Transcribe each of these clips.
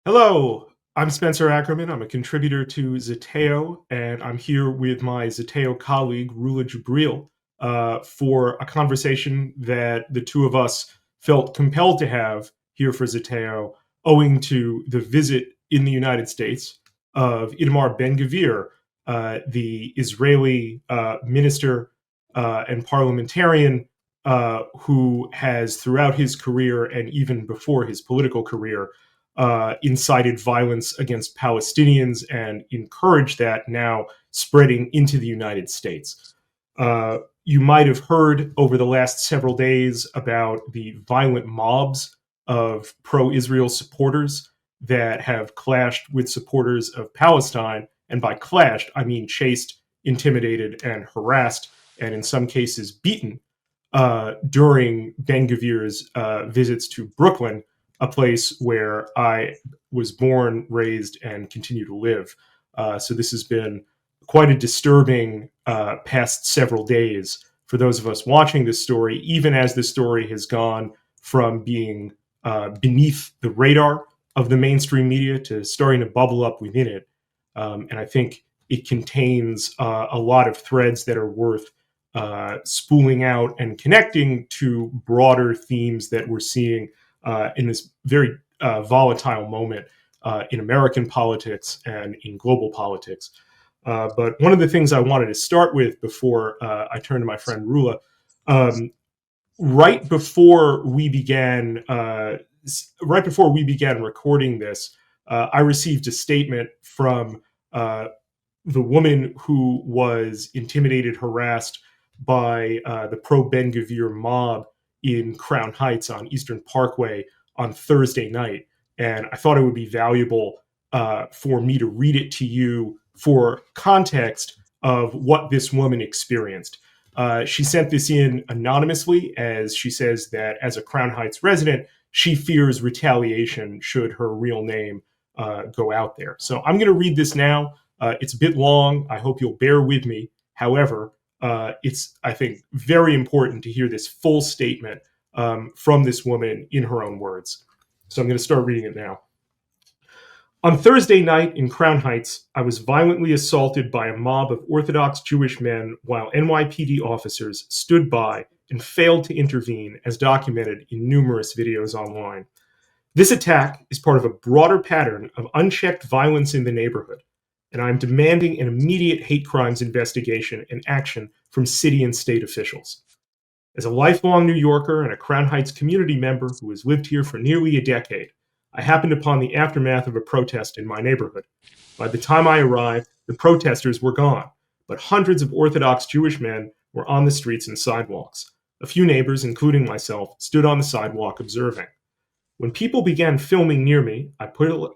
Hello, I'm Spencer Ackerman. I'm a contributor to Zateo, and I'm here with my Zateo colleague, Rula Jebreal, for a conversation that the two of us felt compelled to have here for Zateo, owing to the visit in the United States of Itamar Ben-Gvir, the Israeli minister and parliamentarian who has, throughout his career and even before his political career, incited violence against Palestinians and encouraged that now spreading into the United States. You might have heard over the last several days about the violent mobs of pro-Israel supporters that have clashed with supporters of Palestine. And by clashed, I mean chased, intimidated, and harassed, and in some cases beaten during Ben-Gvir's visits to Brooklyn, a place where I was born, raised, and continue to live. So this has been quite a disturbing past several days for those of us watching this story, even as the story has gone from being beneath the radar of the mainstream media to starting to bubble up within it. And I think it contains a lot of threads that are worth spooling out and connecting to broader themes that we're seeing in this very volatile moment in American politics and in global politics. But one of the things I wanted to start with before I turn to my friend Rula, right before we began, recording this, I received a statement from the woman who was intimidated, harassed by the pro-Ben-Gvir mob in Crown Heights on Eastern Parkway on Thursday night. And I thought it would be valuable for me to read it to you for context of what this woman experienced. She sent this in anonymously, as she says that as a Crown Heights resident, she fears retaliation should her real name go out there. So I'm going to read this now. It's a bit long. I hope you'll bear with me. However, it's, I think, very important to hear this full statement from this woman in her own words. So I'm going to start reading it now. On Thursday night in Crown Heights, I was violently assaulted by a mob of Orthodox Jewish men while NYPD officers stood by and failed to intervene, as documented in numerous videos online. This attack is part of a broader pattern of unchecked violence in the neighborhood, and I am demanding an immediate hate crimes investigation and action from city and state officials. As a lifelong New Yorker and a Crown Heights community member who has lived here for nearly a decade, I happened upon the aftermath of a protest in my neighborhood. By the time I arrived, the protesters were gone, but hundreds of Orthodox Jewish men were on the streets and sidewalks. A few neighbors, including myself, stood on the sidewalk observing. When people began filming near me, I pulled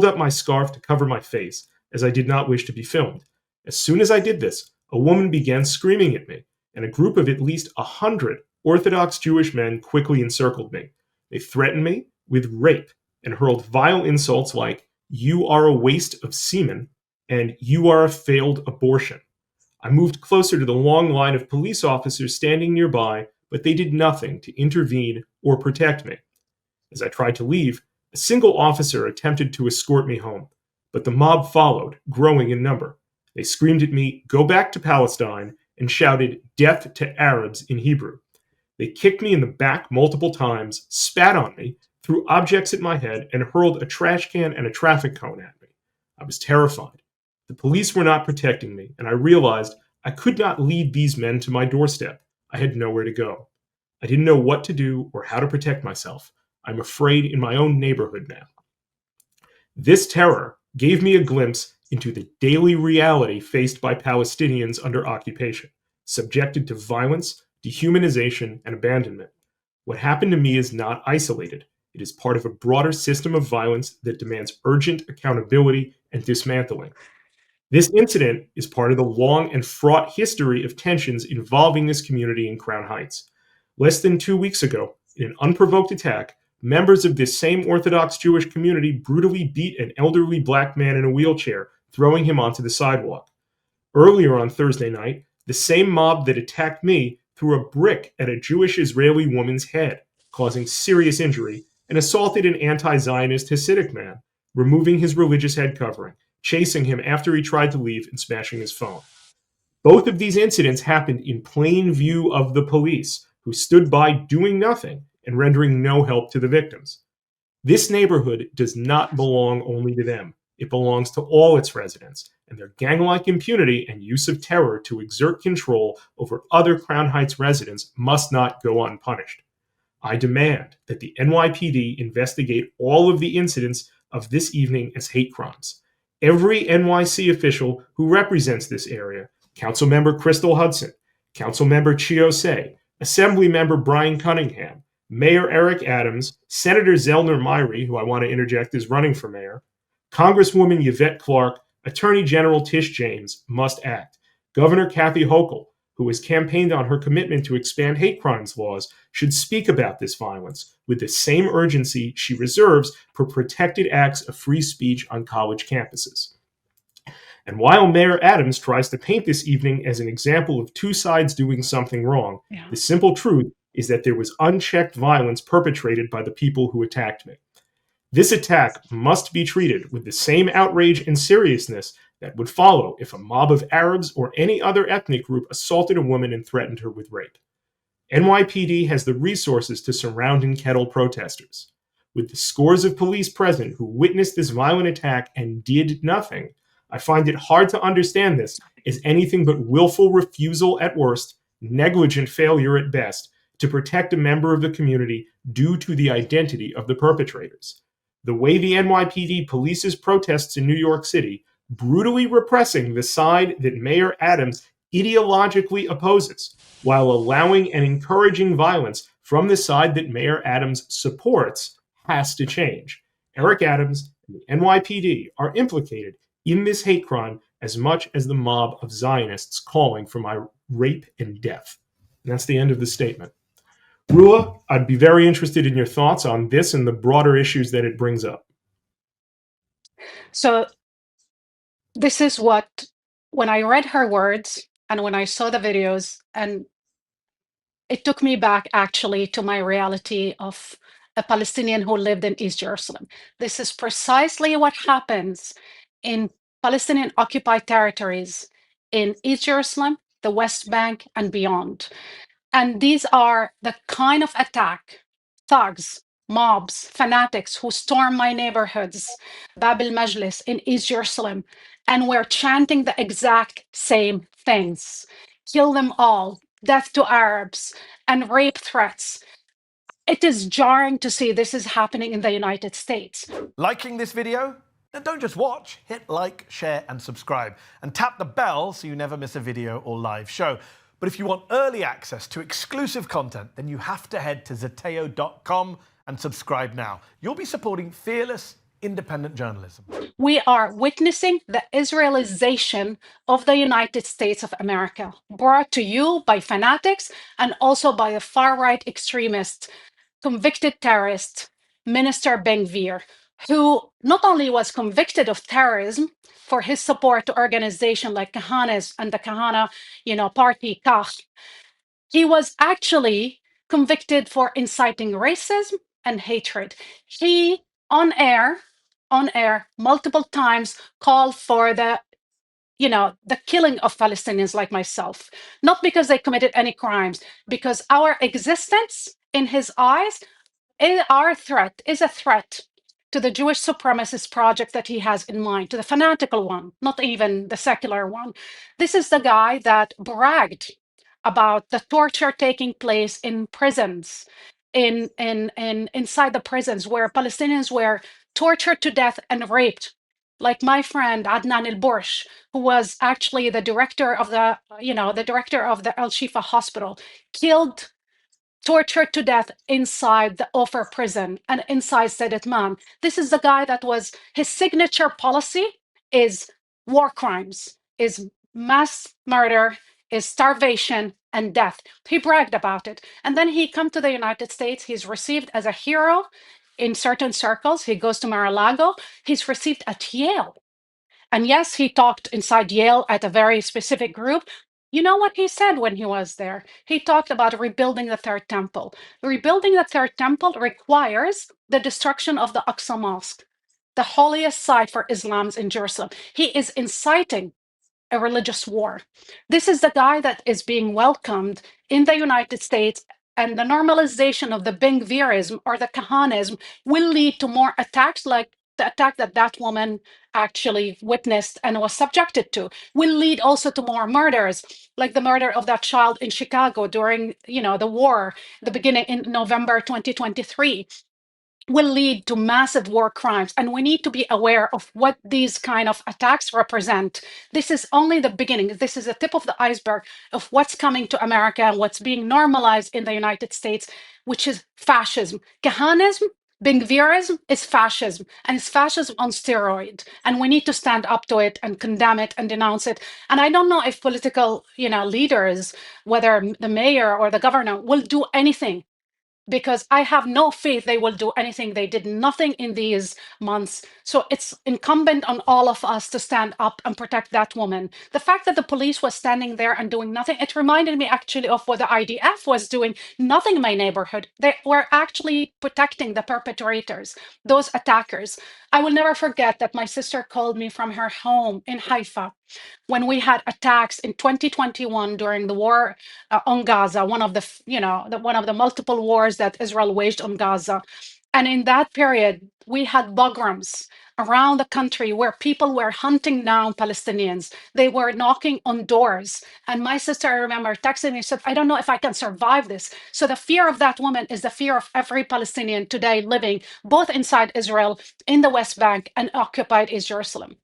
up my scarf to cover my face, as I did not wish to be filmed. As soon as I did this, a woman began screaming at me, and a group of at least 100 Orthodox Jewish men quickly encircled me. They threatened me with rape and hurled vile insults like, "You are a waste of semen," and "You are a failed abortion." I moved closer to the long line of police officers standing nearby, but they did nothing to intervene or protect me. As I tried to leave, a single officer attempted to escort me home, but the mob followed, growing in number. They screamed at me, "Go back to Palestine," and shouted, "Death to Arabs" in Hebrew. They kicked me in the back multiple times, spat on me, threw objects at my head, and hurled a trash can and a traffic cone at me. I was terrified. The police were not protecting me, and I realized I could not lead these men to my doorstep. I had nowhere to go. I didn't know what to do or how to protect myself. I'm afraid in my own neighborhood now. This terror gave me a glimpse into the daily reality faced by Palestinians under occupation, subjected to violence, dehumanization, and abandonment. What happened to me is not isolated. It is part of a broader system of violence that demands urgent accountability and dismantling. This incident is part of the long and fraught history of tensions involving this community in Crown Heights. Less than 2 weeks ago, in an unprovoked attack, members of this same Orthodox Jewish community brutally beat an elderly black man in a wheelchair, throwing him onto the sidewalk. Earlier on Thursday night, the same mob that attacked me threw a brick at a Jewish Israeli woman's head, causing serious injury, and assaulted an anti-Zionist Hasidic man, removing his religious head covering, chasing him after he tried to leave, and smashing his phone. Both of these incidents happened in plain view of the police, who stood by doing nothing and rendering no help to the victims. This neighborhood does not belong only to them. It belongs to all its residents, and their gang-like impunity and use of terror to exert control over other Crown Heights residents must not go unpunished. I demand that the NYPD investigate all of the incidents of this evening as hate crimes. Every NYC official who represents this area, Councilmember Crystal Hudson, Councilmember Chio Say, Assemblymember Brian Cunningham, Mayor Eric Adams, Senator Zellner Myrie, who I want to interject is running for mayor, Congresswoman Yvette Clarke, Attorney General Tish James must act. Governor Kathy Hochul, who has campaigned on her commitment to expand hate crimes laws, should speak about this violence with the same urgency she reserves for protected acts of free speech on college campuses. And while Mayor Adams tries to paint this evening as an example of two sides doing something wrong, the simple truth is that there was unchecked violence perpetrated by the people who attacked me. This attack must be treated with the same outrage and seriousness that would follow if a mob of Arabs or any other ethnic group assaulted a woman and threatened her with rape. NYPD has the resources to surround and kettle protesters. With the scores of police present who witnessed this violent attack and did nothing, I find it hard to understand this as anything but willful refusal at worst, negligent failure at best, to protect a member of the community due to the identity of the perpetrators. The way the NYPD polices protests in New York City, brutally repressing the side that Mayor Adams ideologically opposes, while allowing and encouraging violence from the side that Mayor Adams supports, has to change. Eric Adams and the NYPD are implicated in this hate crime as much as the mob of Zionists calling for my rape and death. And that's the end of the statement. Rula, I'd be very interested in your thoughts on this and the broader issues that it brings up. So this is what, when I read her words and when I saw the videos, and it took me back actually to my reality of a Palestinian who lived in East Jerusalem. This is precisely what happens in Palestinian occupied territories in East Jerusalem, the West Bank, and beyond. And these are the kind of attack, thugs, mobs, fanatics who storm my neighborhoods, Bab el-Majlis in East Jerusalem, and we're chanting the exact same things. Kill them all, death to Arabs, and rape threats. It is jarring to see this is happening in the United States. Liking this video? Then don't just watch, hit like, share, and subscribe. And tap the bell so you never miss a video or live show. But if you want early access to exclusive content, then you have to head to zeteo.com and subscribe now. You'll be supporting fearless, independent journalism. We are witnessing the Israelization of the United States of America, brought to you by fanatics and also by a far-right extremist, convicted terrorist, Minister Ben-Gvir, who not only was convicted of terrorism for his support to organizations like Kahanas and the Kahana, party Kah, he was actually convicted for inciting racism and hatred. He, on air, multiple times called for the killing of Palestinians like myself, not because they committed any crimes, because our existence in his eyes, our threat is a threat to the Jewish supremacist project that he has in mind, to the fanatical one, not even the secular one. This is the guy that bragged about the torture taking place in prisons, inside the prisons, where Palestinians were tortured to death and raped, like my friend Adnan El-Borsh, who was actually the director of the Al Shifa hospital, killed, tortured to death inside the Ofer prison and inside Sedat Man. This is the guy that was, his signature policy is war crimes, is mass murder, is starvation and death. He bragged about it. And then he come to the United States. He's received as a hero in certain circles. He goes to Mar-a-Lago. He's received at Yale. And yes, he talked inside Yale at a very specific group. You know what he said when he was there? He talked about rebuilding the Third Temple. Rebuilding the Third Temple requires the destruction of the Aqsa Mosque, the holiest site for Islam in Jerusalem. He is inciting a religious war. This is the guy that is being welcomed in the United States, and the normalization of the Ben-Gvirism or the Kahanism will lead to more attacks like the attack that that woman actually witnessed and was subjected to, will lead also to more murders, like the murder of that child in Chicago during, the war, the beginning in November 2023, will lead to massive war crimes. And we need to be aware of what these kind of attacks represent. This is only the beginning. This is the tip of the iceberg of what's coming to America and what's being normalized in the United States, which is fascism. Kahanism, Ben-Gvirism is fascism, and it's fascism on steroid. And we need to stand up to it and condemn it and denounce it. And I don't know if political, leaders, whether the mayor or the governor, will do anything, because I have no faith they will do anything. They did nothing in these months. So it's incumbent on all of us to stand up and protect that woman. The fact that the police was standing there and doing nothing, it reminded me actually of what the IDF was doing, nothing in my neighborhood. They were actually protecting the perpetrators, those attackers. I will never forget that my sister called me from her home in Haifa when we had attacks in 2021 during the war on Gaza, one of the multiple wars that Israel waged on Gaza. And in that period, we had pogroms around the country where people were hunting down Palestinians. They were knocking on doors. And my sister, I remember, texted me and said, I don't know if I can survive this. So the fear of that woman is the fear of every Palestinian today living both inside Israel, in the West Bank, and occupied East Jerusalem.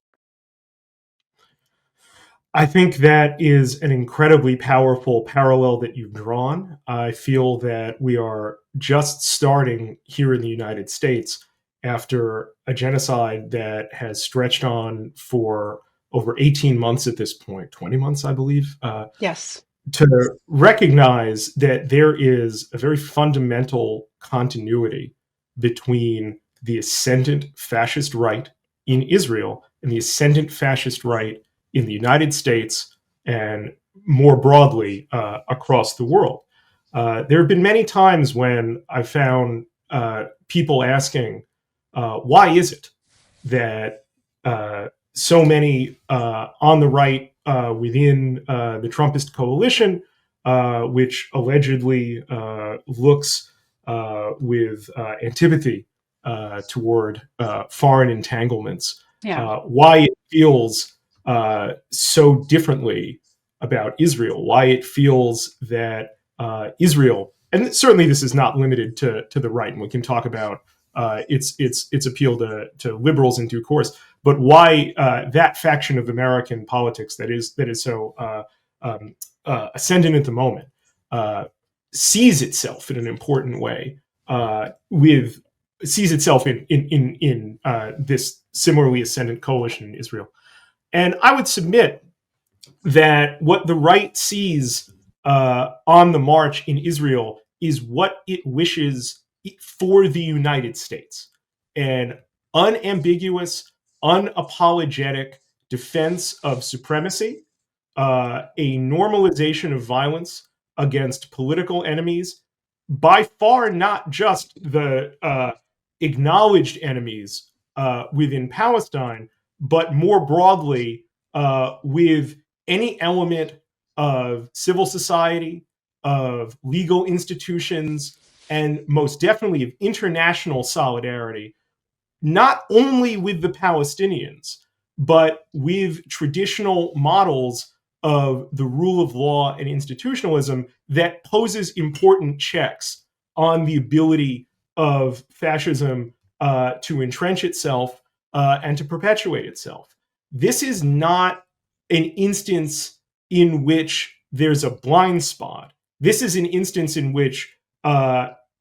I think that is an incredibly powerful parallel that you've drawn. I feel that we are just starting here in the United States after a genocide that has stretched on for over 18 months at this point, 20 months, I believe. Yes. To recognize that there is a very fundamental continuity between the ascendant fascist right in Israel and the ascendant fascist right in the United States and more broadly across the world. There have been many times when I found people asking, why is it that so many on the right within the Trumpist coalition, which allegedly looks with antipathy toward foreign entanglements, why it feels so differently about Israel, why it feels that Israel, and certainly this is not limited to the right, and we can talk about its appeal to liberals in due course, but why that faction of American politics that is so ascendant at the moment sees itself in an important way sees itself in this similarly ascendant coalition in Israel. And I would submit that what the right sees on the march in Israel is what it wishes for the United States: an unambiguous, unapologetic defense of supremacy, a normalization of violence against political enemies, by far not just the acknowledged enemies within Palestine, but more broadly with any element of civil society, of legal institutions, and most definitely of international solidarity, not only with the Palestinians, but with traditional models of the rule of law and institutionalism that poses important checks on the ability of fascism to entrench itself and to perpetuate itself. This is not an instance in which there's a blind spot. This is an instance in which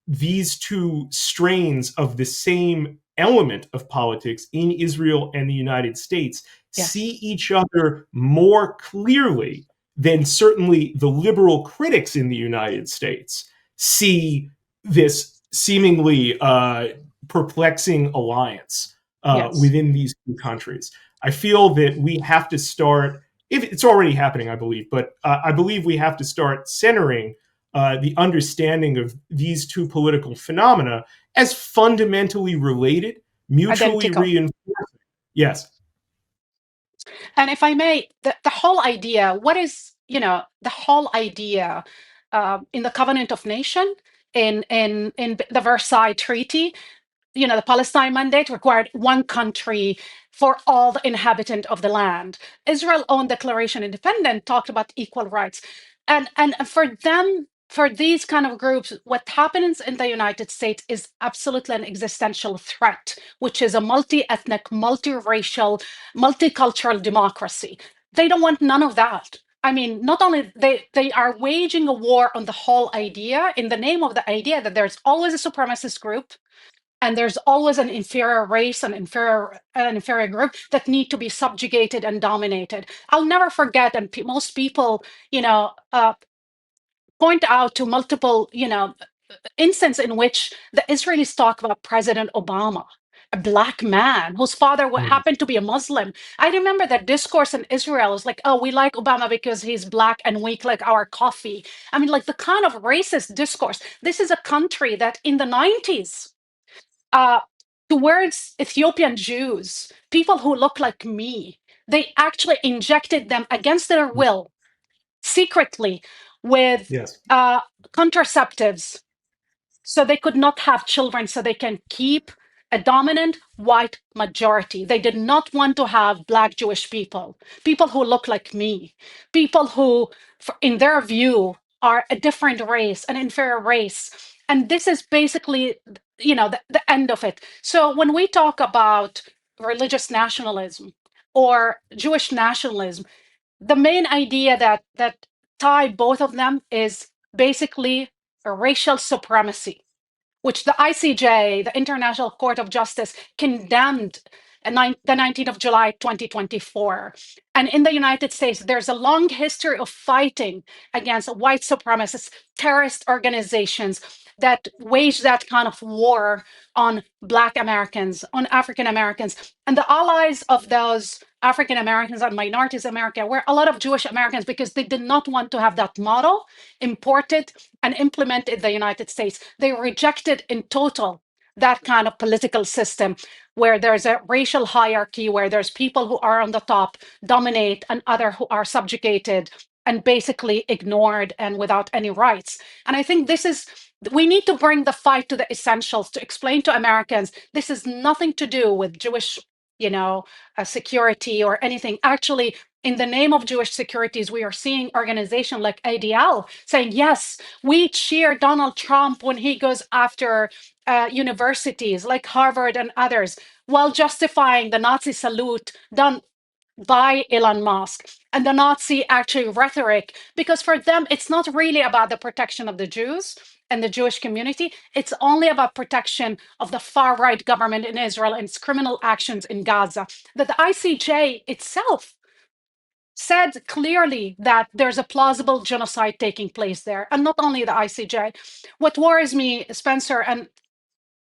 these two strains of the same element of politics in Israel and the United States see each other more clearly than certainly the liberal critics in the United States see this seemingly perplexing alliance within these two countries. I feel that we have to start if it's already happening, I believe, but I believe we have to start centering the understanding of these two political phenomena as fundamentally related, mutually Identical. reinforcing. Yes. And if I may, the whole idea, what is, the whole idea in the Covenant of Nation, in the Versailles Treaty, the Palestine Mandate required one country for all the inhabitant of the land. Israel's own Declaration of Independence talked about equal rights. And for them, for these kind of groups, what happens in the United States is absolutely an existential threat, which is a multi-ethnic, multiracial, multicultural democracy. They don't want none of that. I mean, not only they are waging a war on the whole idea in the name of the idea that there's always a supremacist group and there's always an inferior race, an inferior group that need to be subjugated and dominated. I'll never forget, and most people, point out to multiple, instances in which the Israelis talk about President Obama, a black man whose father happened to be a Muslim. I remember that discourse in Israel is like, oh, we like Obama because he's black and we like our coffee. I mean, like the kind of racist discourse. This is a country that in the 90s, towards Ethiopian Jews, people who look like me, they actually injected them against their will, secretly, with Yes. contraceptives, so they could not have children, so they can keep a dominant white majority. They did not want to have black Jewish people who look like me, people who, in their view, are a different race, an inferior race. And this is basically, the end of it. So when we talk about religious nationalism or Jewish nationalism, the main idea that tie both of them is basically a racial supremacy, which the ICJ, the International Court of Justice, condemned the 19th of July, 2024. And in the United States, there's a long history of fighting against white supremacist terrorist organizations that wage that kind of war on Black Americans, on African Americans. And the allies of those African Americans and minorities in America were a lot of Jewish Americans, because they did not want to have that model imported and implemented in the United States. They rejected in total that kind of political system where there's a racial hierarchy, where there's people who are on the top dominate and other who are subjugated and basically ignored and without any rights. And I think we need to bring the fight to the essentials, to explain to Americans this is nothing to do with Jewish, security or anything. Actually, in the name of Jewish securities, we are seeing organizations like ADL saying, yes, we cheer Donald Trump when he goes after universities like Harvard and others, while justifying the Nazi salute done by Elon Musk and the Nazi actually rhetoric, because for them, it's not really about the protection of the Jews and the Jewish community. It's only about protection of the far-right government in Israel and its criminal actions in Gaza. That the ICJ itself said clearly that there's a plausible genocide taking place there. And not only the ICJ. What worries me, Spencer, and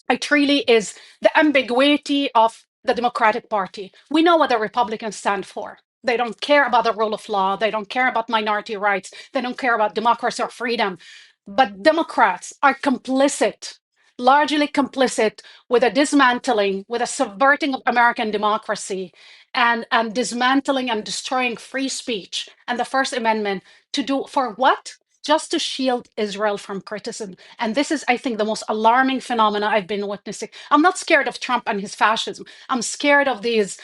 it really is the ambiguity of the Democratic Party. We know what the Republicans stand for. They don't care about the rule of law. They don't care about minority rights. They don't care about democracy or freedom. But Democrats are complicit, largely complicit with a dismantling, with a subverting of American democracy and dismantling and destroying free speech and the First Amendment, to do for what? Just to shield Israel from criticism. And this is, I think, the most alarming phenomena I've been witnessing. I'm not scared of Trump and his fascism. I'm scared of these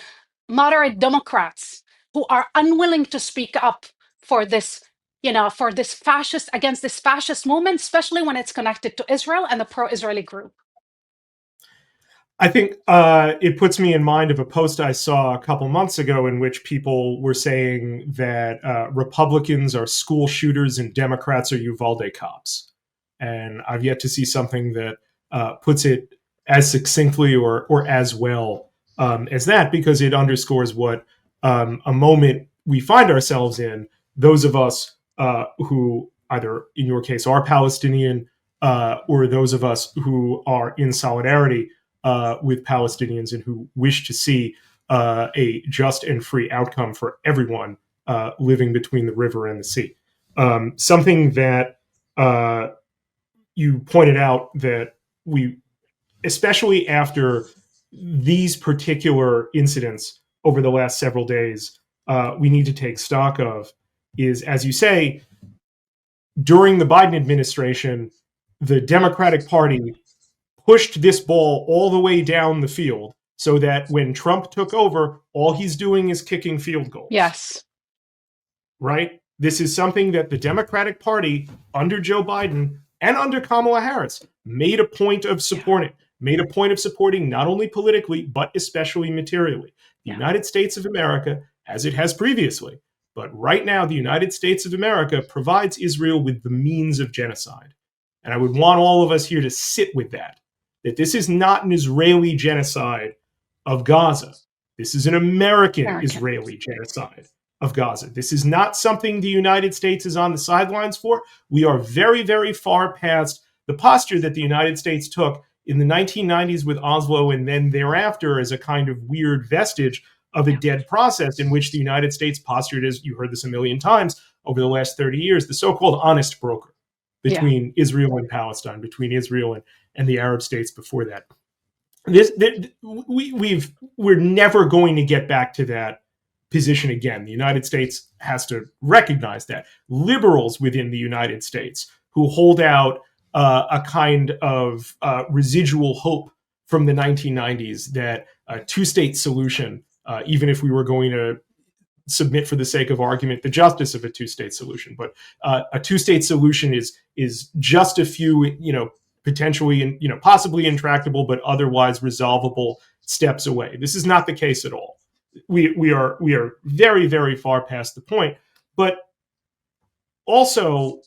moderate Democrats who are unwilling to speak up for this, for this fascist, against this fascist movement, especially when it's connected to Israel and the pro-Israeli group. I think it puts me in mind of a post I saw a couple months ago in which people were saying that Republicans are school shooters and Democrats are Uvalde cops. And I've yet to see something that puts it as succinctly or as well as that, because it underscores what a moment we find ourselves in, those of us who either, in your case, are Palestinian, or those of us who are in solidarity with Palestinians and who wish to see a just and free outcome for everyone living between the river and the sea. Something that you pointed out that we, especially after these particular incidents over the last several days, we need to take stock of is, as you say, during the Biden administration, the Democratic Party pushed this ball all the way down the field so that when Trump took over, all he's doing is kicking field goals. Yes. Right? This is something that the Democratic Party under Joe Biden and under Kamala Harris made a point of supporting, not only politically, but especially materially. The United States of America, as it has previously, but right now, the United States of America provides Israel with the means of genocide. And I would want all of us here to sit with that this is not an Israeli genocide of Gaza. This is an American Israeli genocide of Gaza. This is not something the United States is on the sidelines for. We are very, very far past the posture that the United States took in the 1990s with Oslo and then thereafter as a kind of weird vestige of a dead process in which the United States postured, as you heard this a million times over the last 30 years, the so-called honest broker between Israel and Palestine, between Israel and the Arab states before that. We're never going to get back to that position again. The United States has to recognize that. Liberals within the United States who hold out a kind of residual hope from the 1990s that a two-state solution, even if we were going to submit for the sake of argument the justice of a two-state solution, but a two-state solution is just a few, potentially, possibly intractable, but otherwise resolvable steps away. This is not the case at all. We are very, very far past the point. But also,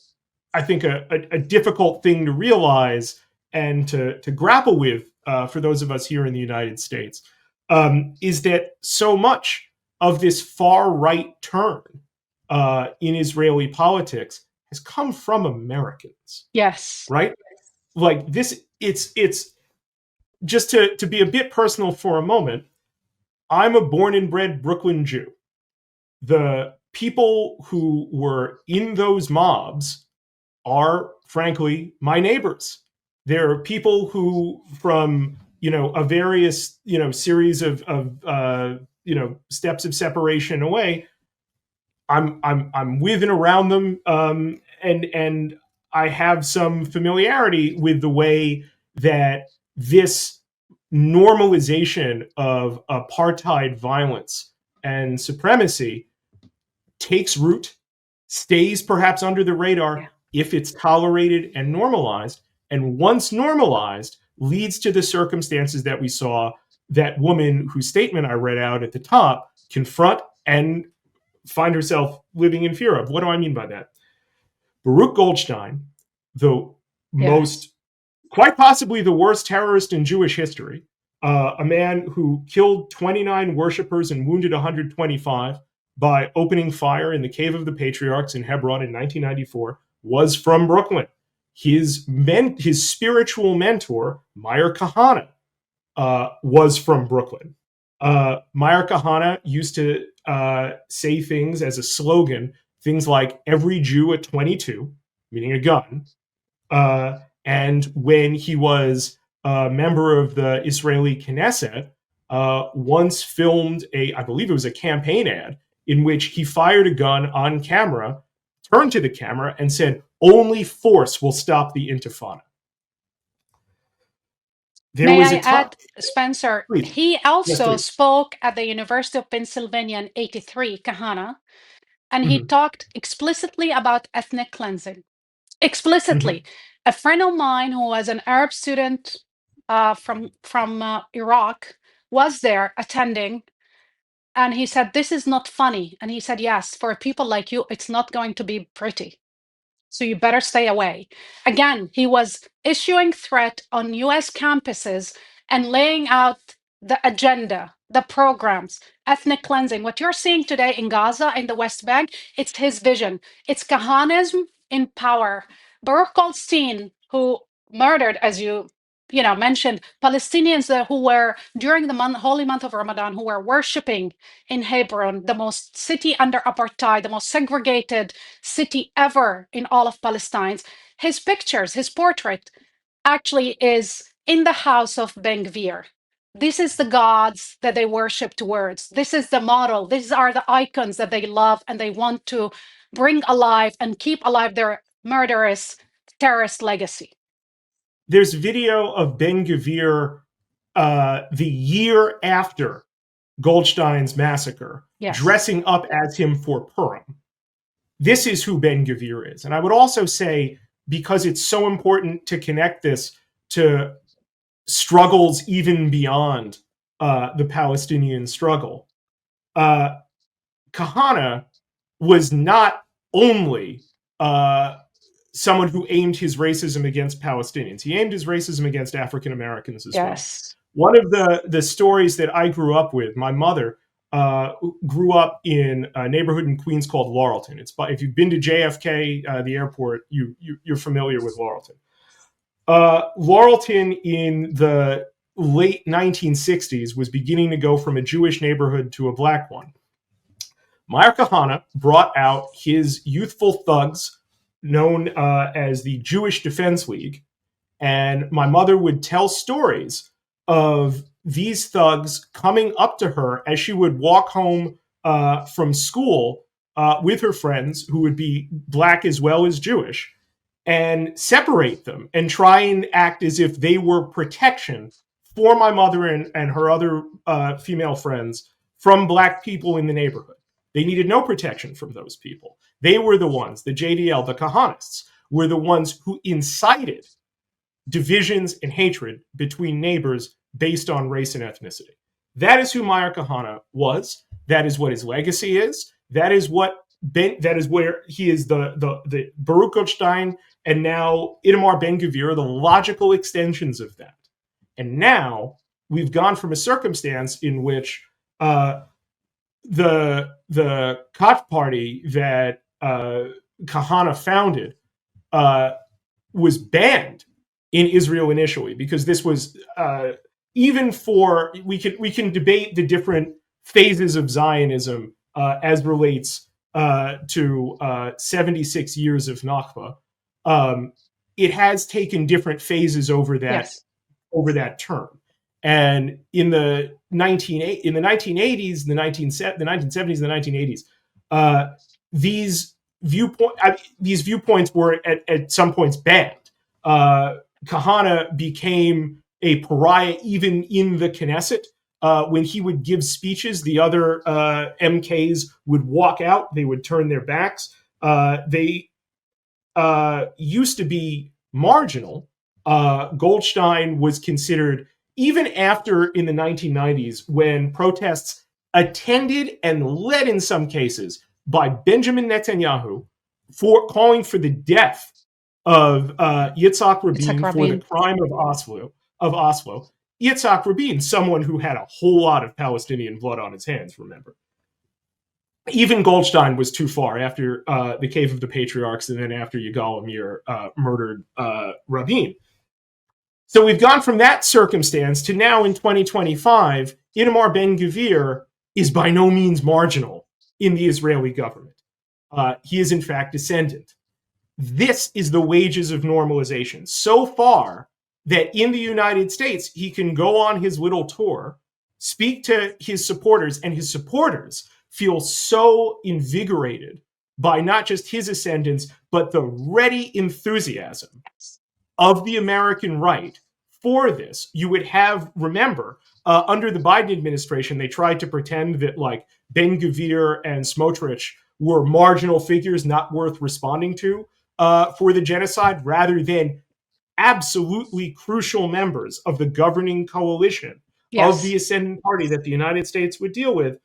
I think a difficult thing to realize and to grapple with for those of us here in the United States is that so much of this far right turn in Israeli politics has come from Americans. Yes. Right? Like this, it's just to be a bit personal for a moment. I'm a born and bred Brooklyn Jew. The people who were in those mobs are, frankly, my neighbors. There are people who, from a various series of steps of separation away, I'm with and around them, and I have some familiarity with the way that this normalization of apartheid violence and supremacy takes root, stays perhaps under the radar if it's tolerated and normalized, and once normalized, leads to the circumstances that we saw that woman whose statement I read out at the top confront and find herself living in fear of. What do I mean by that? Baruch Goldstein, the most, quite possibly the worst terrorist in Jewish history, a man who killed 29 worshipers and wounded 125 by opening fire in the Cave of the Patriarchs in Hebron in 1994, was from Brooklyn. His spiritual mentor, Meir Kahane, was from Brooklyn. Meir Kahane used to say things as a slogan, things like "every Jew at 22," meaning a gun. And when he was a member of the Israeli Knesset, once filmed I believe it was a campaign ad in which he fired a gun on camera, turned to the camera and said, "Only force will stop the Intifada." May I add, Spencer, Please. he also Yes, spoke at the University of Pennsylvania in '83, Kahana, and he talked explicitly about ethnic cleansing. Explicitly. A friend of mine who was an Arab student from Iraq was there attending, and he said, "This is not funny." And he said, "Yes, for people like you, it's not going to be pretty. So you better stay away." Again, he was issuing threat on US campuses and laying out the agenda, the programs, ethnic cleansing. What you're seeing today in Gaza, in the West Bank, it's his vision. It's Kahanism in power. Baruch Goldstein, who murdered, as you mentioned Palestinians who were during the holy month of Ramadan, who were worshiping in Hebron, the most city under apartheid, the most segregated city ever in all of Palestine. His pictures, his portrait actually is in the house of Ben-Gvir. This is the gods that they worship towards. This is the model. These are the icons that they love and they want to bring alive and keep alive their murderous terrorist legacy. There's video of Ben-Gvir the year after Goldstein's massacre, Yes. dressing up as him for Purim. This is who Ben-Gvir is. And I would also say, because it's so important to connect this to struggles even beyond the Palestinian struggle, Kahana was not only someone who aimed his racism against Palestinians. He aimed his racism against African Americans as well. One of the stories that I grew up with, my mother grew up in a neighborhood in Queens called Laurelton. If you've been to JFK, the airport, you're familiar with Laurelton. Laurelton in the late 1960s was beginning to go from a Jewish neighborhood to a black one. Meir Kahana brought out his youthful thugs known as the Jewish Defense League, and my mother would tell stories of these thugs coming up to her as she would walk home from school with her friends, who would be black as well as Jewish, and separate them and try and act as if they were protection for my mother and her other female friends from black people in the neighborhood. They needed no protection from those people. They were the ones, the JDL, the Kahanists, were the ones who incited divisions and hatred between neighbors based on race and ethnicity. That is who Meir Kahana was. That is what his legacy is. That is where he is the Baruch Goldstein and now Itamar Ben-Gvir are the logical extensions of that. And now we've gone from a circumstance in which the Koch party that Kahana founded was banned in Israel initially, because this was even for we can debate the different phases of Zionism as relates to 76 years of Nakba. It has taken different phases over that term. And in the 1980s, the 1970s, the 1980s, these viewpoints were at some points banned. Kahana became a pariah even in the Knesset. When he would give speeches, the other MKs would walk out. They would turn their backs. They used to be marginal. Goldstein was considered, even after in the 1990s, when protests attended and led in some cases by Benjamin Netanyahu for calling for the death of Yitzhak Rabin for the crime of Oslo. Yitzhak Rabin, someone who had a whole lot of Palestinian blood on his hands, remember. Even Goldstein was too far after the Cave of the Patriarchs and then after Yigal Amir murdered Rabin. So we've gone from that circumstance to now in 2025, Itamar Ben-Gvir is by no means marginal in the Israeli government. He is in fact descendant. This is the wages of normalization. So far that in the United States, he can go on his little tour, speak to his supporters, and his supporters feel so invigorated by not just his ascendance, but the ready enthusiasm of the American right for this. You would have, remember, under the Biden administration, they tried to pretend that like Ben-Gvir and Smotrich were marginal figures not worth responding to for the genocide, rather than absolutely crucial members of the governing coalition of the ascendant party that the United States would deal with.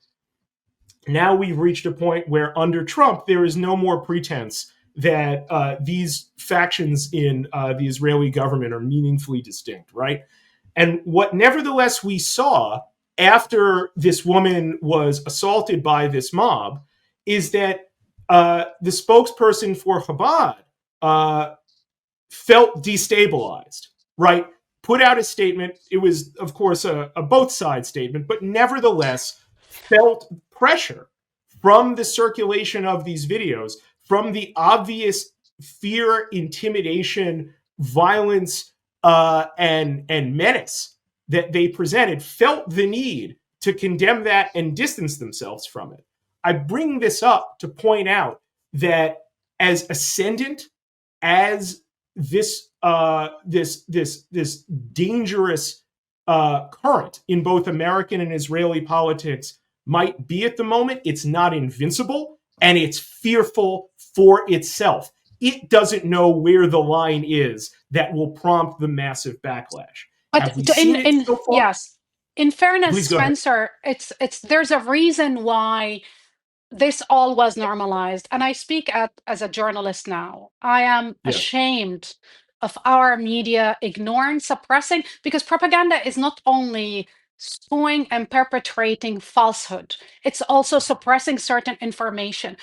Now we've reached a point where under Trump, there is no more pretense that these factions in the Israeli government are meaningfully distinct, right? And what nevertheless we saw after this woman was assaulted by this mob is that the spokesperson for Chabad felt destabilized, right? put out a statement. It was, of course, a both sides statement, but nevertheless felt pressure from the circulation of these videos, from the obvious fear, intimidation, violence, and menace that they presented, felt the need to condemn that and distance themselves from it. I bring this up to point out that as ascendant as this dangerous current in both American and Israeli politics might be at the moment, it's not invincible, and it's fearful for itself. It doesn't know where the line is that will prompt the massive backlash. But Have we seen it so far? yes, in fairness, Please go ahead. Spencer, it's there's a reason why this all was normalized. And I speak as a journalist now. I am ashamed of our media ignoring, suppressing, because propaganda is not only spewing and perpetrating falsehood, it's also suppressing certain information.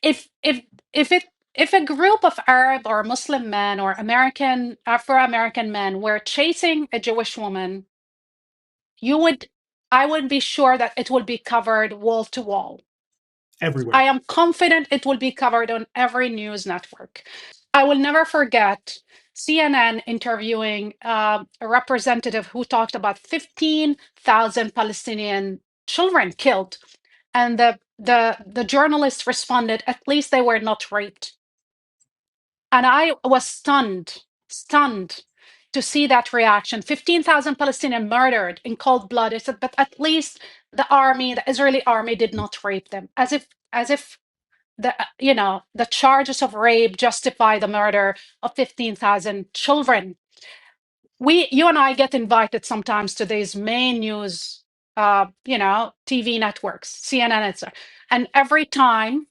If a group of Arab or Muslim men or Afro-American men were chasing a Jewish woman, I would be sure that it would be covered wall to wall. Everywhere. I am confident it will be covered on every news network. I will never forget CNN interviewing a representative who talked about 15,000 Palestinian children killed. And the journalist responded, at least they were not raped. And I was stunned to see that reaction. 15,000 Palestinians murdered in cold blood. I said, but at least the Israeli army did not rape them, as if the charges of rape justify the murder of 15,000 children. You and I get invited sometimes to these main news, TV networks, CNN, etc. And every time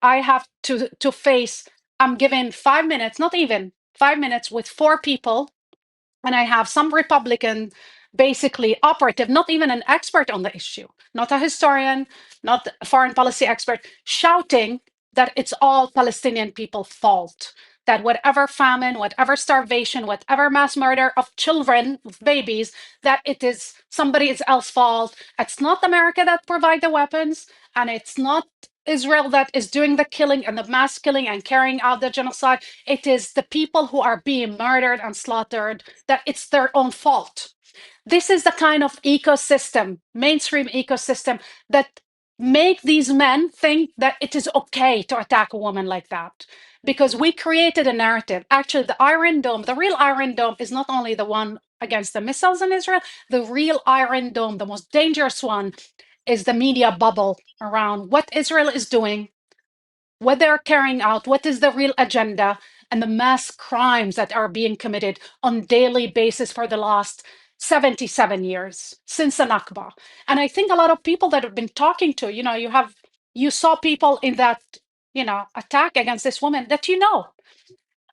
I have to face, I'm given 5 minutes, not even 5 minutes, with 4 people, and I have some Republican, basically operative, not even an expert on the issue, not a historian, not a foreign policy expert, shouting that it's all Palestinian people's fault, that whatever famine, whatever starvation, whatever mass murder of children, of babies, that it is somebody else's fault. It's not America that provide the weapons, and it's not Israel that is doing the killing and the mass killing and carrying out the genocide. It is the people who are being murdered and slaughtered, that it's their own fault. This is the kind of ecosystem, mainstream ecosystem, that make these men think that it is okay to attack a woman like that. Because we created a narrative. Actually, the Iron Dome, the real Iron Dome, is not only the one against the missiles in Israel, the real Iron Dome, the most dangerous one, is the media bubble around what Israel is doing, what they're carrying out, what is the real agenda, and the mass crimes that are being committed on daily basis for the last 77 years since the Nakba. And I think a lot of people that have been talking to, you saw people in that, attack against this woman that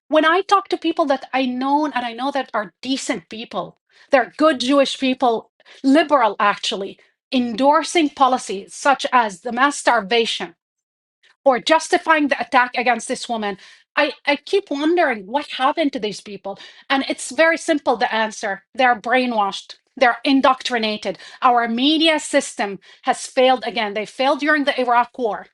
when I talk to people that I know and I know that are decent people, they're good Jewish people, liberal actually, endorsing policies such as the mass starvation or justifying the attack against this woman, I keep wondering what happened to these people. And it's very simple, the answer. They're brainwashed. They're indoctrinated. Our media system has failed again. They failed during the Iraq War.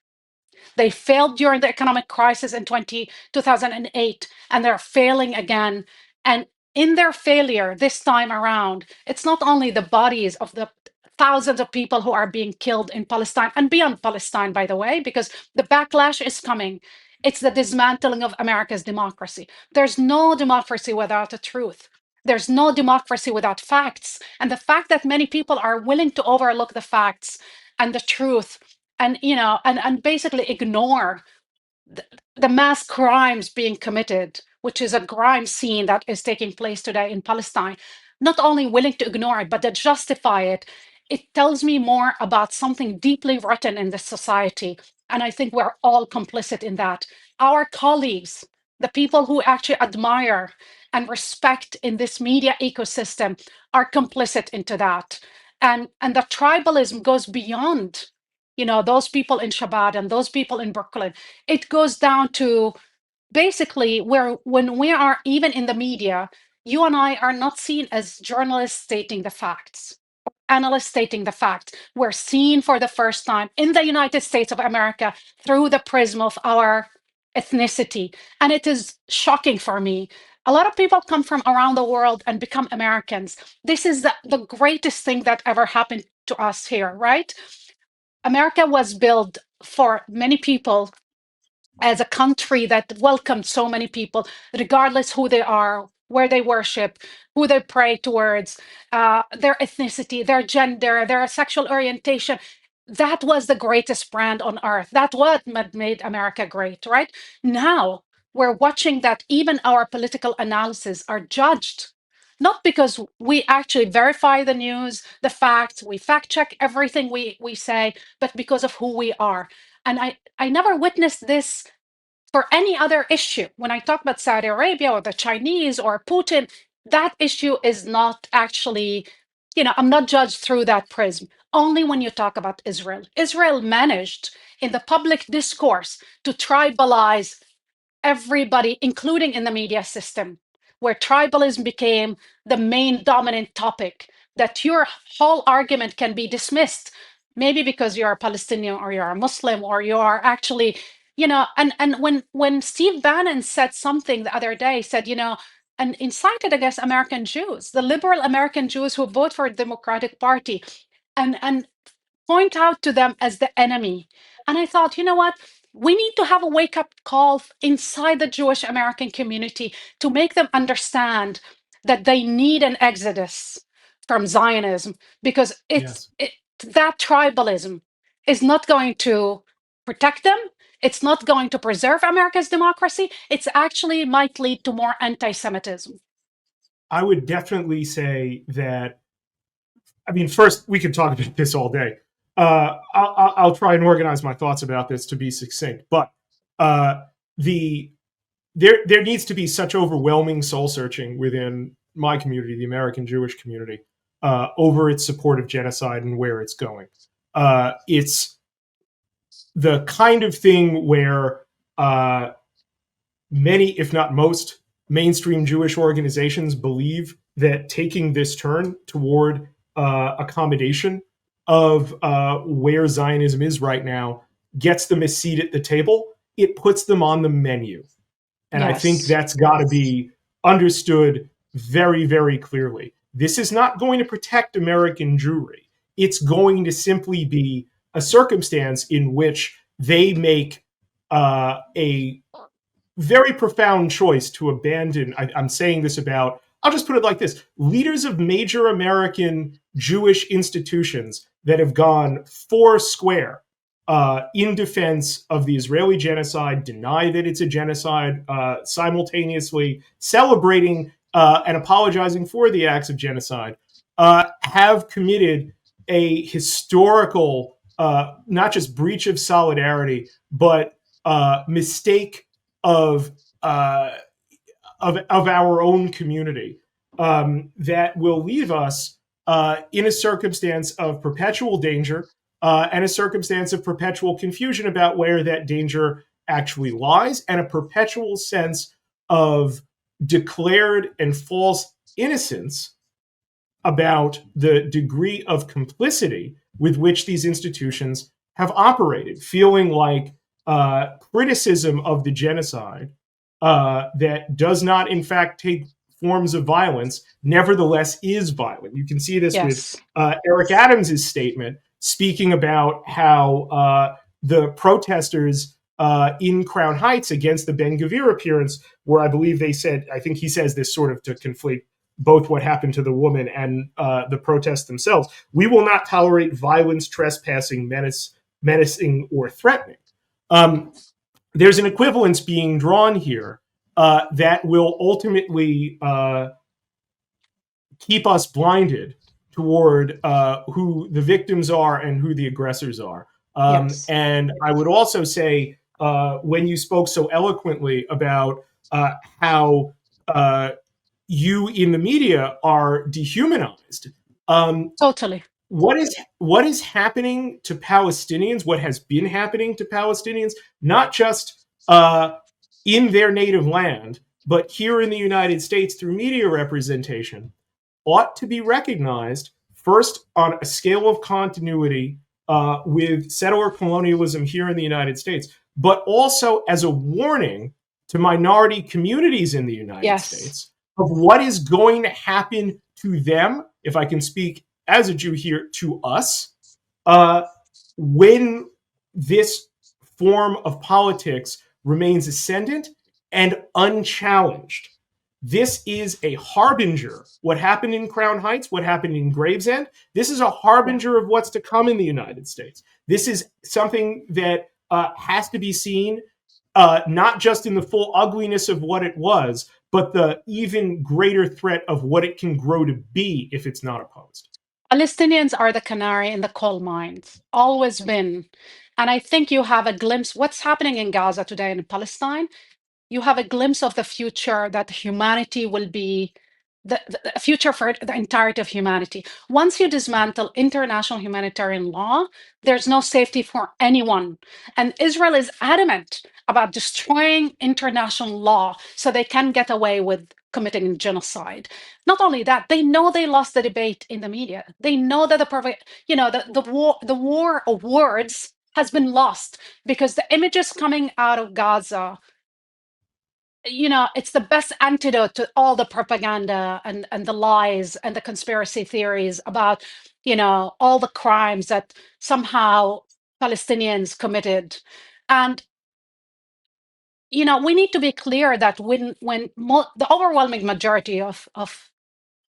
They failed during the economic crisis in 2008, and they're failing again. And in their failure this time around, it's not only the bodies of the thousands of people who are being killed in Palestine and beyond Palestine, by the way, because the backlash is coming. It's the dismantling of America's democracy. There's no democracy without a truth. There's no democracy without facts. And the fact that many people are willing to overlook the facts and the truth and basically ignore the mass crimes being committed, which is a crime scene that is taking place today in Palestine, not only willing to ignore it, but to justify it, it tells me more about something deeply rotten in this society. And I think we're all complicit in that. Our colleagues, the people who actually admire and respect in this media ecosystem, are complicit into that. And the tribalism goes beyond those people in Shabbat and those people in Brooklyn. It goes down to basically when we are even in the media, you and I are not seen as journalists stating the facts, analysts stating the fact. We're seen for the first time in the United States of America through the prism of our ethnicity. And it is shocking for me. A lot of people come from around the world and become Americans. This is the greatest thing that ever happened to us here, right? America was built for many people as a country that welcomed so many people, regardless who they are, where they worship, who they pray towards, their ethnicity, their gender, their sexual orientation. That was the greatest brand on earth. That's what made America great, right? Now we're watching that even our political analyses are judged, not because we actually verify the news, the facts, we fact check everything we say, but because of who we are. And I never witnessed this for any other issue. When I talk about Saudi Arabia or the Chinese or Putin, that issue is not actually, I'm not judged through that prism. Only when you talk about Israel. Israel managed in the public discourse to tribalize everybody, including in the media system, where tribalism became the main dominant topic, that your whole argument can be dismissed, maybe because you're a Palestinian or you're a Muslim or you are actually, and when Steve Bannon said something the other day, said, and incited against American Jews, the liberal American Jews who vote for the Democratic Party, and point out to them as the enemy. And I thought, you know what? We need to have a wake up call inside the Jewish American community to make them understand that they need an exodus from Zionism, because that tribalism is not going to protect them. It's not going to preserve America's democracy. It's actually might lead to more anti-Semitism. I would definitely say that. I mean, first, we could talk about this all day. I'll try and organize my thoughts about this to be succinct. But there needs to be such overwhelming soul searching within my community, the American Jewish community, over its support of genocide and where it's going. It's the kind of thing where many, if not most, mainstream Jewish organizations believe that taking this turn toward accommodation of where Zionism is right now gets them a seat at the table. It puts them on the menu. And I think that's got to be understood very, very clearly. This is not going to protect American Jewry. It's going to simply be a circumstance in which they make a very profound choice to abandon. I'm saying this about, I'll just put it like this: leaders of major American Jewish institutions that have gone four square in defense of the Israeli genocide, deny that it's a genocide, simultaneously celebrating and apologizing for the acts of genocide, have committed a historical, not just breach of solidarity, but mistake of our own community that will leave us in a circumstance of perpetual danger and a circumstance of perpetual confusion about where that danger actually lies, and a perpetual sense of declared and false innocence about the degree of complicity with which these institutions have operated, feeling like criticism of the genocide that does not, in fact, take forms of violence, nevertheless is violent. You can see this with Eric Adams' statement speaking about how the protesters in Crown Heights against the Ben-Gvir appearance, where I believe they said, I think he says this sort of to conflate both what happened to the woman and the protests themselves. We will not tolerate violence, trespassing, menacing, or threatening. There's an equivalence being drawn here that will ultimately keep us blinded toward who the victims are and who the aggressors are. And I would also say, when you spoke so eloquently about how you in the media are dehumanized, totally. What is happening to Palestinians? What has been happening to Palestinians, not just in their native land, but here in the United States through media representation, ought to be recognized first on a scale of continuity with settler colonialism here in the United States, but also as a warning to minority communities in the United States of what is going to happen to them, if I can speak as a Jew here, to us, when this form of politics remains ascendant and unchallenged. This is a harbinger. What happened in Crown Heights, what happened in Gravesend, this is a harbinger of what's to come in the United States. This is something that has to be seen not just in the full ugliness of what it was, but the even greater threat of what it can grow to be if it's not opposed. Palestinians are the canary in the coal mines, always been. And I think you have a glimpse what's happening in Gaza today in Palestine. You have a glimpse of the future that humanity will be, the future for the entirety of humanity. Once you dismantle international humanitarian law, there's no safety for anyone. And Israel is adamant about destroying international law so they can get away with committing genocide. Not only that, they know they lost the debate in the media. They know that the war of words has been lost because the images coming out of Gaza, it's the best antidote to all the propaganda and the lies and the conspiracy theories about, all the crimes that somehow Palestinians committed. And, we need to be clear that when the overwhelming majority of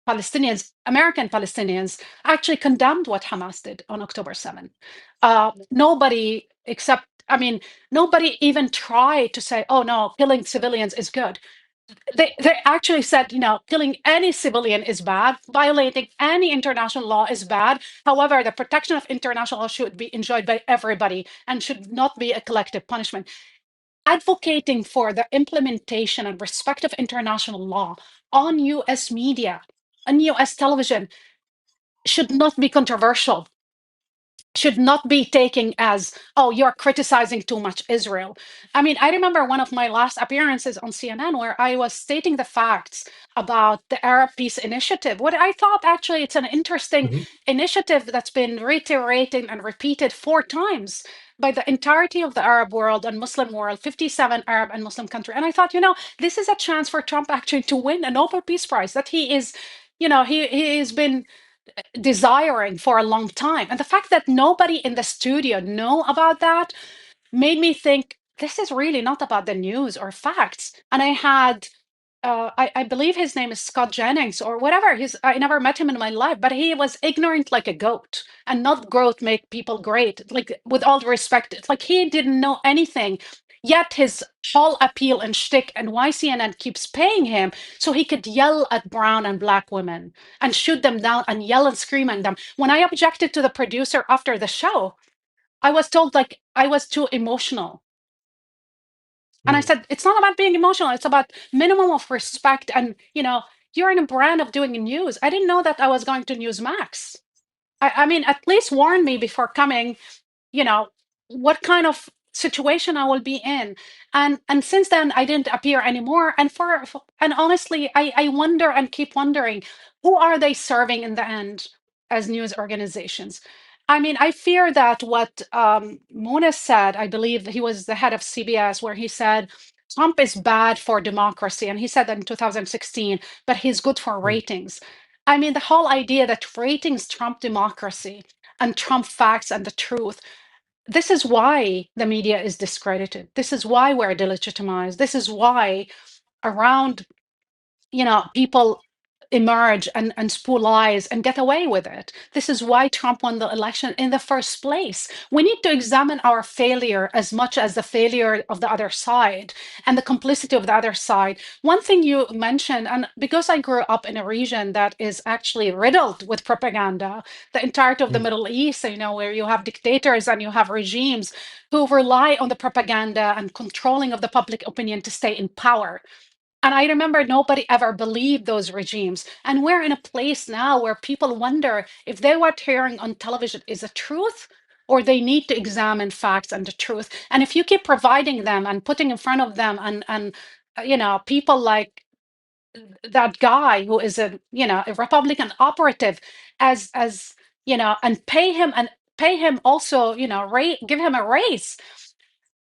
Palestinians, American Palestinians, actually condemned what Hamas did on October 7th. Nobody except, nobody even tried to say, oh no, killing civilians is good. They actually said, killing any civilian is bad, violating any international law is bad. However, the protection of international law should be enjoyed by everybody and should not be a collective punishment. Advocating for the implementation and respect of international law on US media, on US television, should not be controversial, should not be taken as, oh, you're criticizing too much Israel. I remember one of my last appearances on CNN where I was stating the facts about the Arab Peace Initiative. What I thought actually it's an interesting initiative that's been reiterated and repeated 4 times by the entirety of the Arab world and Muslim world, 57 Arab and Muslim countries. And I thought, this is a chance for Trump actually to win a Nobel Peace Prize that he is, he has been desiring for a long time. And the fact that nobody in the studio know about that made me think this is really not about the news or facts. And I had I believe his name is Scott Jennings or whatever. I never met him in my life, but he was ignorant like a goat, and not growth make people great. Like, with all respect, it's like he didn't know anything. Yet his whole appeal and shtick and why CNN keeps paying him so he could yell at brown and black women and shoot them down and yell and scream at them. When I objected to the producer after the show, I was told like I was too emotional. And I said, it's not about being emotional. It's about minimum of respect. And, you're in a brand of doing news. I didn't know that I was going to Newsmax. At least warn me before coming, what kind of situation I will be in. And since then, I didn't appear anymore. And honestly, I wonder and keep wondering, who are they serving in the end as news organizations? I fear that what Mona said, I believe he was the head of CBS, where he said, Trump is bad for democracy. And he said that in 2016, but he's good for ratings. The whole idea that ratings trump democracy and trump facts and the truth. This is why the media is discredited. This is why we're delegitimized. This is why around, people emerge and spool lies and get away with it. This is why Trump won the election in the first place. We need to examine our failure as much as the failure of the other side and the complicity of the other side. One thing you mentioned, and because I grew up in a region that is actually riddled with propaganda, the entirety of the Middle East, where you have dictators and you have regimes who rely on the propaganda and controlling of the public opinion to stay in power. And I remember nobody ever believed those regimes. And we're in a place now where people wonder if they what hearing on television is a truth, or they need to examine facts and the truth. And if you keep providing them and putting in front of them and people like that guy who is a Republican operative as and pay him also, give him a raise.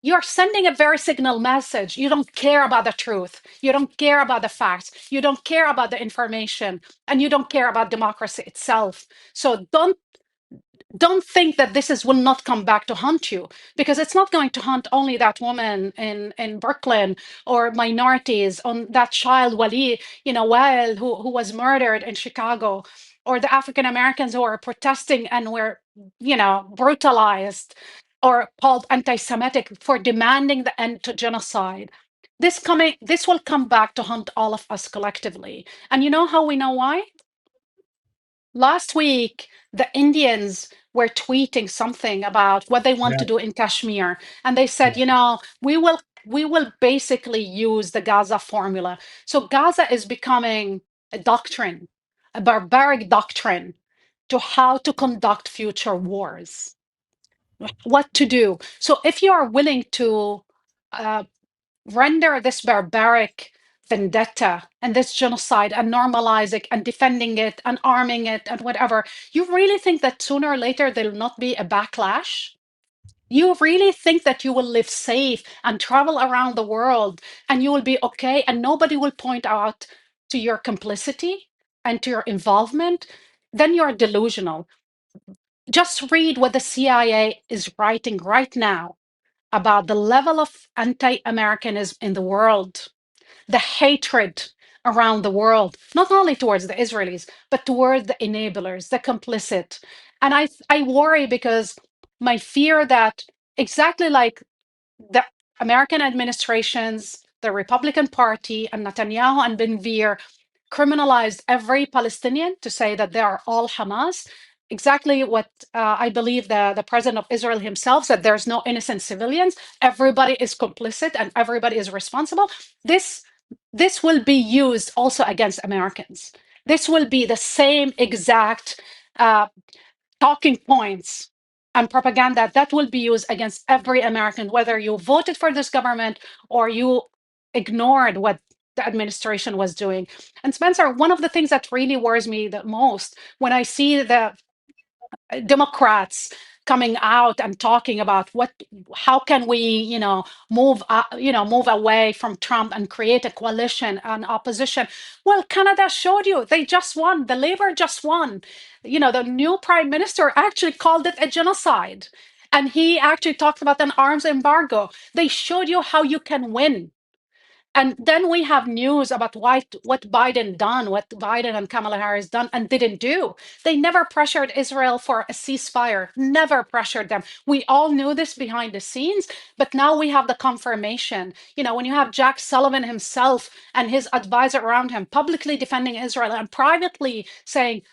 You're sending a very signal message. You don't care about the truth. You don't care about the facts. You don't care about the information, and you don't care about democracy itself. So don't think that will not come back to haunt you, because it's not going to haunt only that woman in Brooklyn, or minorities, on that child Wael, who was murdered in Chicago, or the African Americans who are protesting and were brutalized or called anti-Semitic for demanding the end to genocide. This will come back to haunt all of us collectively. And you know how we know why? Last week, the Indians were tweeting something about what they want to do in Kashmir, and they said, we will basically use the Gaza formula. So Gaza is becoming a doctrine, a barbaric doctrine to how to conduct future wars, what to do. So if you are willing to render this barbaric vendetta and this genocide and normalize it and defending it and arming it and whatever, you really think that sooner or later there'll not be a backlash? You really think that you will live safe and travel around the world and you will be okay and nobody will point out to your complicity and to your involvement? Then you're delusional. Just read what the CIA is writing right now about the level of anti-Americanism in the world, the hatred around the world, not only towards the Israelis, but towards the enablers, the complicit. And I worry, because my fear that, exactly like the American administrations, the Republican Party, and Netanyahu and Ben-Gvir criminalized every Palestinian to say that they are all Hamas. Exactly what I believe the president of Israel himself said: there's no innocent civilians. Everybody is complicit and everybody is responsible. This will be used also against Americans. This will be the same exact talking points and propaganda that will be used against every American, whether you voted for this government or you ignored what the administration was doing. And Spencer, one of the things that really worries me the most when I see the Democrats coming out and talking about how can we, move away from Trump and create a coalition and opposition. Well, Canada showed you, they just won. The Labor just won. The new prime minister actually called it a genocide, and he actually talked about an arms embargo. They showed you how you can win. And then we have news about what Biden done, what Biden and Kamala Harris done and didn't do. They never pressured Israel for a ceasefire, never pressured them. We all knew this behind the scenes, but now we have the confirmation. When you have Jack Sullivan himself and his advisor around him publicly defending Israel and privately saying,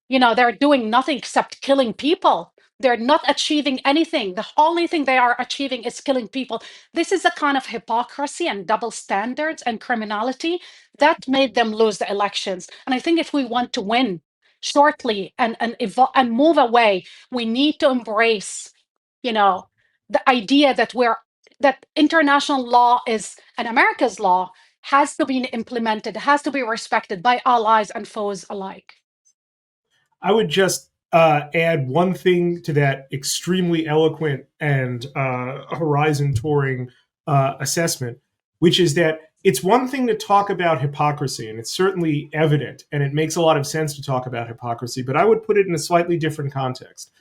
they're doing nothing except killing people. They're not achieving anything. The only thing they are achieving is killing people. This is a kind of hypocrisy and double standards and criminality that made them lose the elections. And I think if we want to win shortly and move away, we need to embrace, the idea that international law is, and America's law has to be implemented, has to be respected by allies and foes alike. I would just add one thing to that extremely eloquent and horizon-touring assessment, which is that it's one thing to talk about hypocrisy, and it's certainly evident, and it makes a lot of sense to talk about hypocrisy, but I would put it in a slightly different context.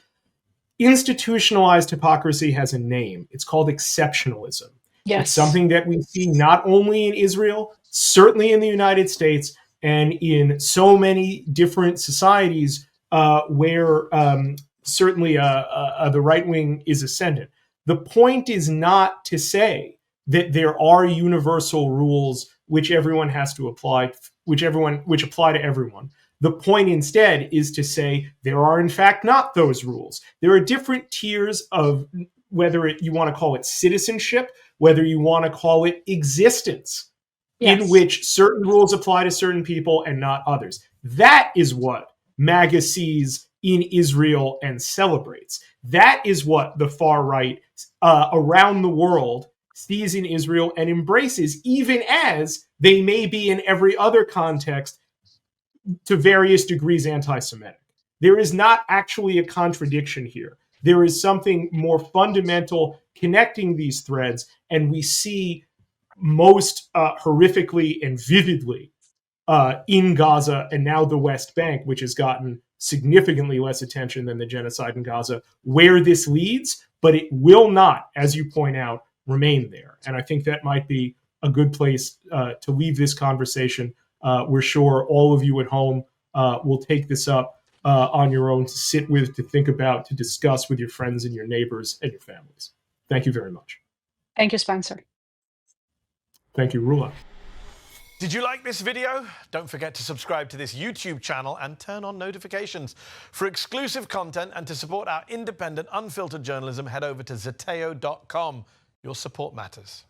Institutionalized hypocrisy has a name. It's called exceptionalism. Yes. It's something that we see not only in Israel, certainly in the United States, and in so many different societies where certainly the right wing is ascendant. The point is not to say that there are universal rules which everyone has to apply, which apply to everyone. The point instead is to say there are in fact not those rules. There are different tiers of whether you want to call it citizenship, whether you want to call it existence, Yes. in which certain rules apply to certain people and not others. That is what MAGA sees in Israel and celebrates. That is what the far right around the world sees in Israel and embraces, even as they may be in every other context to various degrees anti-Semitic. There is not actually a contradiction here. There is something more fundamental connecting these threads, and we see most horrifically and vividly in Gaza and now the West Bank, which has gotten significantly less attention than the genocide in Gaza, where this leads, but it will not, as you point out, remain there. And I think that might be a good place to leave this conversation. We're sure all of you at home will take this up on your own to sit with, to think about, to discuss with your friends and your neighbors and your families. Thank you very much. Thank you, Spencer. Thank you, Rula. Did you like this video? Don't forget to subscribe to this YouTube channel and turn on notifications. For exclusive content and to support our independent, unfiltered journalism, head over to zeteo.com. Your support matters.